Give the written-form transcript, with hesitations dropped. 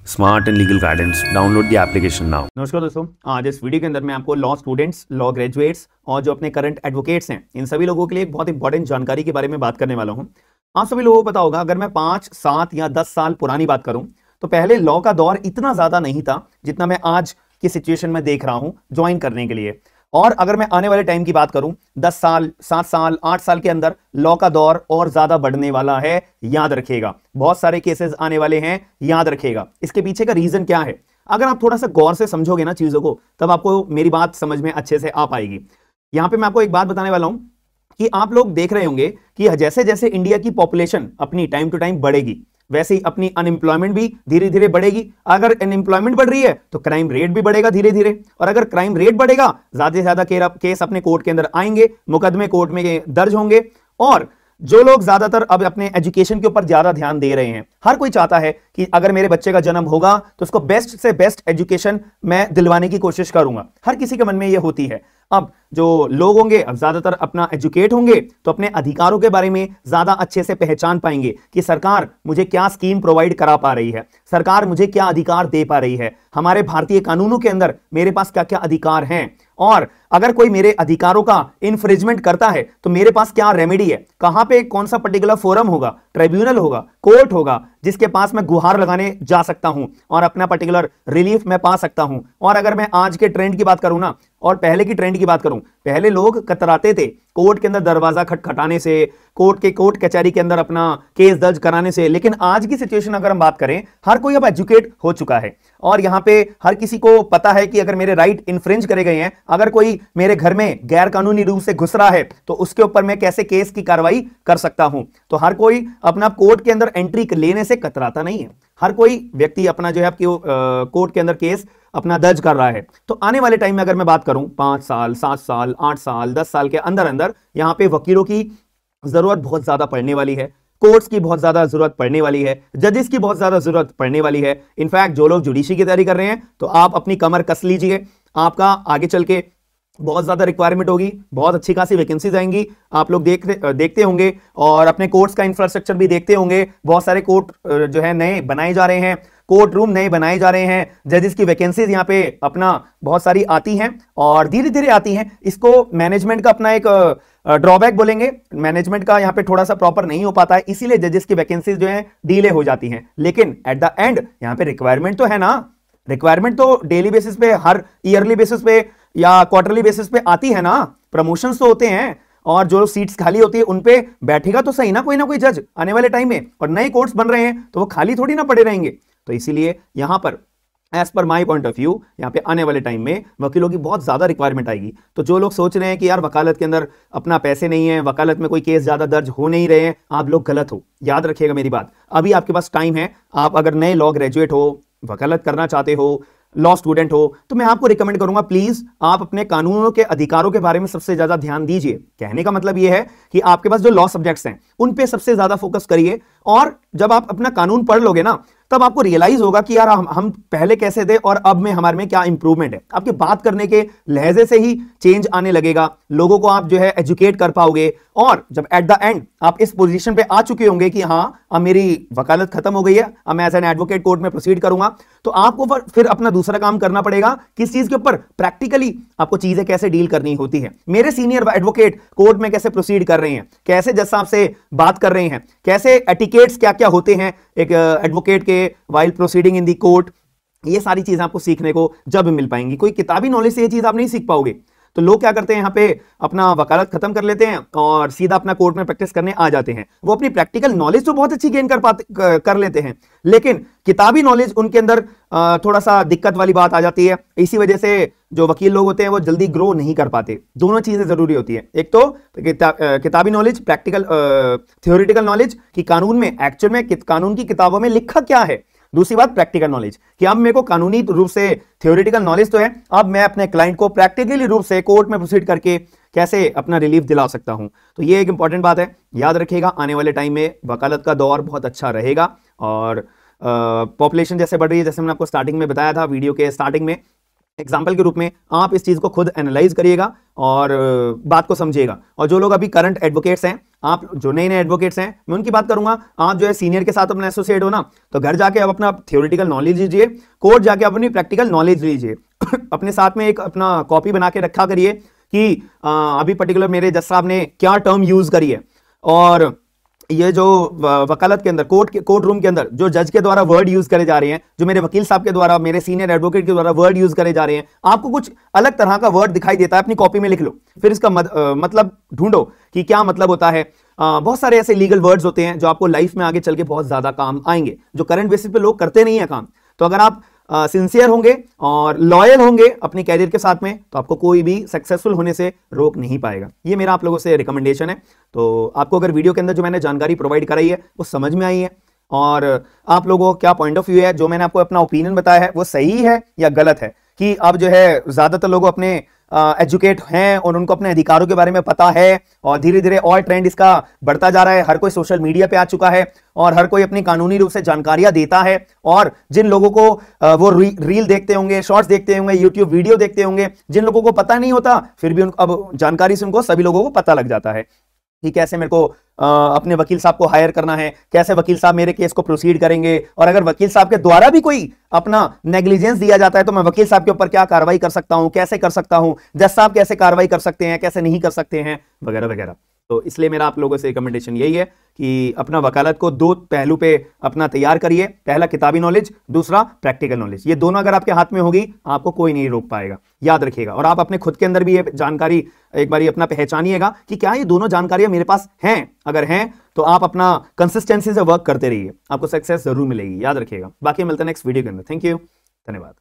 Smart and legal guidance, download the application now. नमस्कार दोस्तों, आज इस वीडियो के अंदर मैं आपको लॉ स्टूडेंट्स, लॉ ग्रेजुएट्स और जो अपने करंट एडवोकेट्स हैं, इन सभी लोगों के लिए एक बहुत इंपॉर्टेंट जानकारी के बारे में बात करने वाला हूं। आप सभी लोगों को पता होगा, अगर मैं 5, 7 या 10 साल पुरानी बात करूं तो पहले लॉ का दौर इतना ज्यादा नहीं था जितना मैं आज की सिचुएशन में देख रहा हूं ज्वाइन करने के लिए। और अगर मैं आने वाले टाइम की बात करूं, 10 साल, 7 साल, 8 साल के अंदर लॉ का दौर और ज्यादा बढ़ने वाला है। याद रखिएगा, बहुत सारे केसेस आने वाले हैं, याद रखिएगा। इसके पीछे का रीजन क्या है, अगर आप थोड़ा सा गौर से समझोगे ना चीजों को, तब आपको मेरी बात समझ में अच्छे से आ पाएगी। यहां पे मैं आपको एक बात बताने वाला हूं कि आप लोग देख रहे होंगे कि जैसे जैसे इंडिया की पॉपुलेशन अपनी टाइम टू टाइम बढ़ेगी, वैसे ही अपनी अनएम्प्लॉयमेंट भी धीरे धीरे बढ़ेगी। अगर अनएम्प्लॉयमेंट बढ़ रही है तो क्राइम रेट भी बढ़ेगा धीरे धीरे, और अगर क्राइम रेट बढ़ेगा, ज्यादा से ज्यादा केस अपने कोर्ट के अंदर आएंगे, मुकदमे कोर्ट में दर्ज होंगे। और जो लोग ज्यादातर अब अपने एजुकेशन के ऊपर ज्यादा ध्यान दे रहे हैं, हर कोई चाहता है कि अगर मेरे बच्चे का जन्म होगा तो उसको बेस्ट से बेस्ट एजुकेशन मैं दिलवाने की कोशिश करूंगा। हर किसी के मन में यह होती है। अब जो लोग होंगे, अब ज्यादातर अपना एजुकेट होंगे तो अपने अधिकारों के बारे में ज्यादा अच्छे से पहचान पाएंगे कि सरकार मुझे क्या स्कीम प्रोवाइड करा पा रही है, सरकार मुझे क्या अधिकार दे पा रही है, हमारे भारतीय कानूनों के अंदर मेरे पास क्या क्या अधिकार हैं, और अगर कोई मेरे अधिकारों का इन्फ्रिंजमेंट करता है तो मेरे पास क्या रेमेडी है, कहां पे कौन सा पर्टिकुलर फोरम होगा, ट्रिब्यूनल होगा, कोर्ट होगा, जिसके पास मैं गुहार लगाने जा सकता हूं और अपना पर्टिकुलर रिलीफ मैं पा सकता हूं। और अगर मैं आज के ट्रेंड की बात करूं ना, और पहले की ट्रेंड की बात करूं, पहले लोग कतराते थे कोर्ट के अंदर दरवाजा खटखटाने से, कोर्ट कचहरी के अंदर अपना केस दर्ज कराने से। लेकिन आज की सिचुएशन अगर हम बात करें, हर कोई अब एजुकेट हो चुका है और यहां पे हर किसी को पता है कि अगर मेरे राइट इन्फ्रिंज करे गए हैं, अगर कोई मेरे घर में गैर कानूनी रूप से घुस रहा है तो उसके ऊपर मैं कैसे केस की कार्रवाई कर सकता हूं। तो हर कोई अपना कोर्ट के अंदर एंट्री लेने से कतराता नहीं है। हर कोई व्यक्ति अपना जो है आपकी कोर्ट के अंदर केस अपना दर्ज कर रहा है। तो आने वाले टाइम में अगर मैं बात करूं, 5 साल, 7 साल, 8 साल, 10 साल के अंदर अंदर यहां पे वकीलों की जरूरत बहुत ज्यादा पड़ने वाली है, कोर्ट्स की बहुत ज्यादा जरूरत पड़ने वाली है, जजेस की बहुत ज्यादा जरूरत पड़ने वाली है। इनफैक्ट जो लोग जुडिशरी की तैयारी कर रहे हैं तो आप अपनी कमर कस लीजिए, आपका आगे चल के बहुत ज्यादा रिक्वायरमेंट होगी, बहुत अच्छी खासी वैकेंसीज आएंगी। आप लोग देखते होंगे और अपने कोर्ट्स का इंफ्रास्ट्रक्चर भी देखते होंगे। बहुत सारे कोर्ट जो है नए बनाए जा रहे हैं, कोर्ट रूम नए बनाए जा रहे हैं, जजेस की वैकेंसीज यहाँ पे अपना बहुत सारी आती हैं और धीरे धीरे आती हैं। इसको मैनेजमेंट का अपना एक ड्रॉबैक बोलेंगे, मैनेजमेंट का यहाँ पे थोड़ा सा प्रॉपर नहीं हो पाता है, इसीलिए जजेस की वैकेंसीज जो है डिले हो जाती हैं। लेकिन एट द एंड यहाँ पे रिक्वायरमेंट तो है ना, रिक्वायरमेंट तो डेली बेसिस पे, हर ईयरली बेसिस पे या क्वार्टरली बेसिस पे आती है ना, प्रमोशंस तो होते हैं और जो सीट्स खाली होती है उन पे बैठेगा तो सही ना कोई जज आने वाले टाइम में। और नए कोर्ट्स बन रहे हैं तो वो खाली थोड़ी ना पड़े रहेंगे। तो इसीलिए यहां पर as per my point of view, यहाँ पे आने वाले टाइम में वकीलों की बहुत ज्यादा रिक्वायरमेंट आएगी। तो जो लोग सोच रहे हैं कि यार वकालत के अंदर अपना पैसे नहीं है, वकालत में कोई केस ज्यादा दर्ज हो नहीं रहे हैं, आप लोग गलत हो। याद रखिएगा मेरी बात, अभी आपके पास टाइम है। आप अगर नए लॉ ग्रेजुएट हो, वकालत करना चाहते हो, लॉ स्टूडेंट हो, तो मैं आपको रिकमेंड करूंगा प्लीज आप अपने कानूनों के अधिकारों के बारे में सबसे ज्यादा ध्यान दीजिए। कहने का मतलब यह है कि आपके पास जो लॉ सब्जेक्ट्स हैं उन पे सबसे ज्यादा फोकस करिए। और जब आप अपना कानून पढ़ लोगे ना, तब आपको रियलाइज होगा कि यार हम पहले कैसे थे और अब में हमारे में क्या इंप्रूवमेंट है। आपके बात करने के लहजे से ही चेंज आने लगेगा, लोगों को आप जो है एजुकेट कर पाओगे। और जब एट द एंड आप इस पोजीशन पे आ चुके होंगे कि हाँ अब मेरी वकालत खत्म हो गई है, अब मैं एज एन एडवोकेट कोर्ट में प्रोसीड करूंगा, तो आपको फिर अपना दूसरा काम करना पड़ेगा। किस चीज के ऊपर? प्रैक्टिकली आपको चीजें कैसे डील करनी होती है, मेरे सीनियर एडवोकेट कोर्ट में कैसे प्रोसीड कर रहे हैं, कैसे जज साहब से बात कर रहे हैं, कैसे एटिकेट्स क्या क्या होते हैं एक एडवोकेट के while proceeding in the court. ये सारी चीजें आपको सीखने को जब मिल पाएंगी, कोई किताबी नॉलेज से ये चीज आप नहीं सीख पाओगे। तो लोग क्या करते हैं, यहाँ पे अपना वकालत खत्म कर लेते हैं और सीधा अपना कोर्ट में प्रैक्टिस करने आ जाते हैं। वो अपनी प्रैक्टिकल नॉलेज तो बहुत अच्छी गेन कर लेते हैं, लेकिन किताबी नॉलेज उनके अंदर थोड़ा सा दिक्कत वाली बात आ जाती है। इसी वजह से जो वकील लोग होते हैं वो जल्दी ग्रो नहीं कर पाते। दोनों चीजें जरूरी होती है, एक तो किताबी नॉलेज, प्रैक्टिकल थ्योरेटिकल नॉलेज कि कानून में एक्चुअल में कानून की किताबों में लिखा क्या है। दूसरी बात प्रैक्टिकल नॉलेज कि अब मेरे को कानूनी रूप से थ्योरेटिकल नॉलेज तो है, अब मैं अपने क्लाइंट को प्रैक्टिकली रूप से कोर्ट में प्रोसीड करके कैसे अपना रिलीफ दिला सकता हूं। तो ये एक इंपॉर्टेंट बात है, याद रखिएगा। आने वाले टाइम में वकालत का दौर बहुत अच्छा रहेगा और पॉपुलेशन जैसे बढ़ रही है, जैसे मैंने आपको स्टार्टिंग में बताया था, वीडियो के स्टार्टिंग में एग्जाम्पल के रूप में, आप इस चीज को खुद एनालाइज करिएगा और बात को समझिएगा। और जो लोग अभी करंट एडवोकेट्स हैं आप जो नए नए एडवोकेट्स हैं मैं उनकी बात करूंगा, आप जो है सीनियर के साथ अपना एसोसिएट हो ना, तो घर जाके आप अपना थ्योरेटिकल नॉलेज लीजिए, कोर्ट जाके अपनी प्रैक्टिकल नॉलेज लीजिए। अपने साथ में एक अपना कॉपी बना के रखा करिए कि अभी पर्टिकुलर मेरे जज साहब ने क्या टर्म यूज करी है, और ये जो वकालत के अंदर कोर्ट रूम के अंदर जो जज के द्वारा वर्ड यूज करे जा रहे हैं, जो मेरे वकील साहब के द्वारा, मेरे सीनियर एडवोकेट के द्वारा वर्ड यूज करे जा रहे हैं, आपको कुछ अलग तरह का वर्ड दिखाई देता है, अपनी कॉपी में लिख लो, फिर इसका मतलब ढूंढो कि क्या मतलब होता है। बहुत सारे ऐसे लीगल वर्ड्स होते हैं जो आपको लाइफ में आगे चल के बहुत ज्यादा काम आएंगे, जो करंट बेसिस पे लोग करते नहीं है काम। तो अगर आप सिंसियर होंगे और लॉयल होंगे अपने कैरियर के साथ में, तो आपको कोई भी सक्सेसफुल होने से रोक नहीं पाएगा। ये मेरा आप लोगों से रिकमेंडेशन है। तो आपको अगर वीडियो के अंदर जो मैंने जानकारी प्रोवाइड कराई है वो समझ में आई है, और आप लोगों का क्या पॉइंट ऑफ व्यू है, जो मैंने आपको अपना ओपिनियन बताया है वो सही है या गलत है, कि अब जो है ज्यादातर लोग अपने एजुकेट हैं और उनको अपने अधिकारों के बारे में पता है, और धीरे धीरे और ट्रेंड इसका बढ़ता जा रहा है। हर कोई सोशल मीडिया पे आ चुका है और हर कोई अपनी कानूनी रूप से जानकारियां देता है, और जिन लोगों को वो रील देखते होंगे, शॉर्ट्स देखते होंगे, यूट्यूब वीडियो देखते होंगे, जिन लोगों को पता नहीं होता, फिर भी उनको अब जानकारी से उनको सभी लोगों को पता लग जाता है कि कैसे मेरे को अपने वकील साहब को हायर करना है, कैसे वकील साहब मेरे केस को प्रोसीड करेंगे, और अगर वकील साहब के द्वारा भी कोई अपना नेग्लिजेंस दिया जाता है तो मैं वकील साहब के ऊपर क्या कार्रवाई कर सकता हूं, कैसे कर सकता हूं, जज साहब कैसे कार्रवाई कर सकते हैं, कैसे नहीं कर सकते हैं, वगैरह वगैरह। तो इसलिए मेरा आप लोगों से रिकमेंडेशन यही है कि अपना वकालत को दो पहलू पे अपना तैयार करिए। पहला किताबी नॉलेज, दूसरा प्रैक्टिकल नॉलेज। ये दोनों अगर आपके हाथ में होगी आपको कोई नहीं रोक पाएगा, याद रखिएगा। और आप अपने खुद के अंदर भी ये जानकारी एक बार अपना पहचानिएगा कि क्या ये दोनों जानकारियां मेरे पास हैं। अगर हैं तो आप अपना कंसिस्टेंसी से वर्क करते रहिए, आपको सक्सेस जरूर मिलेगी, याद रखिएगा। बाकी मिलते हैं नेक्स्ट वीडियो के अंदर। थैंक यू, धन्यवाद।